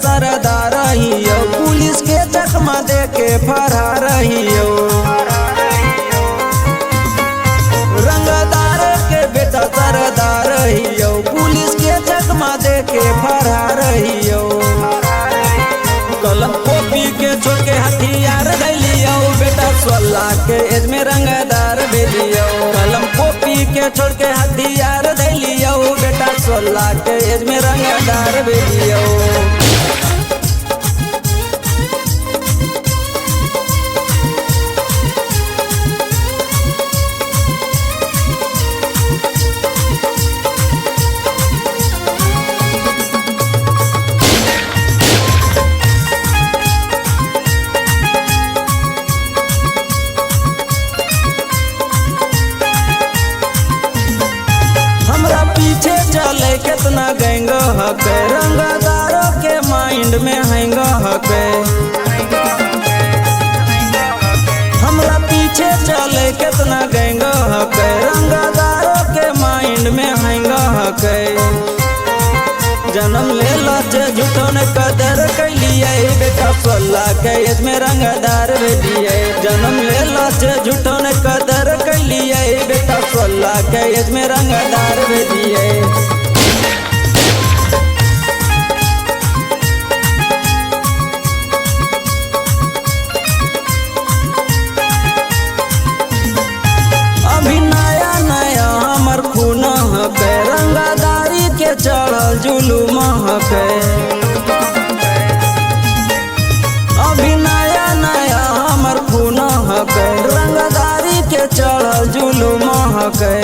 सरदार रहियो, पुलिस के चकमा दे के फरार रहियो। रंगदार के बेटा सरदार रहियो, पुलिस के चकमा दे के फरार रहियो। कलम कॉपी के छोड़ के हथियार धैलियो, बेटा 16 के एज में रंगदार भेजियो। कलम कॉपी के छोड़ के हथियार धैलियो, बेटा 16 के एज में रंगदार भेजियो। पीछे चले कितना गैंग हके, रंगदारों के माइंड में हैंग हके। हमरा पीछे चले कितना गैंग हके, रंगदारों के माइंड में हैंग हके। जन्म ले लाचे झूठो ने कदर कैलिए, बेटा 16 के एज में रंगदार भेजिए। जन्म ले लाचे झूठो ने कदर कैलिए, बेटा 16 के एज में रंगदार भेजिए। अभी नया नया हमर खून हके, रंगदारी के चढ़ल जुलूम हके। अभी नया नया हमर खून हके, रंगदारी के चढ़ल जुलूम हके।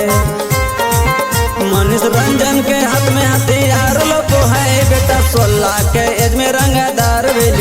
मनीष रंजन के हाथ में हथियार लोगो है, बेटा 16 के एज में रंगदार भेजिए।